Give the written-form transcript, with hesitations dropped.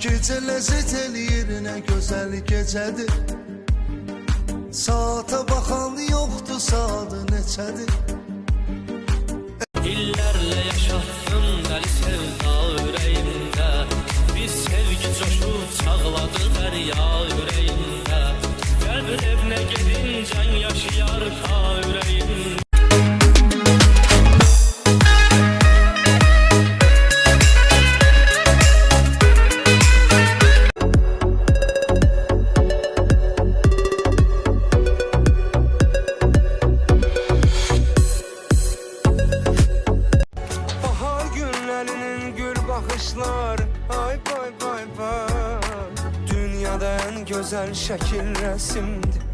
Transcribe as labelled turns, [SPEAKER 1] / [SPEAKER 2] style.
[SPEAKER 1] Gece lezzet eləyir nə gözəl gecədir. Saata baxan yoxdur, saat neçədir.
[SPEAKER 2] İllərlə yaşattım dəli sevda ürəyimdə. Biz sevgi coşub çağladı dərya ürəyimdə. Qəlbin evinə gedin can yaşayar ta ürəyimdə.
[SPEAKER 3] Bakışlar ay bay bay bay. Dünyada en güzel şekil resimdi.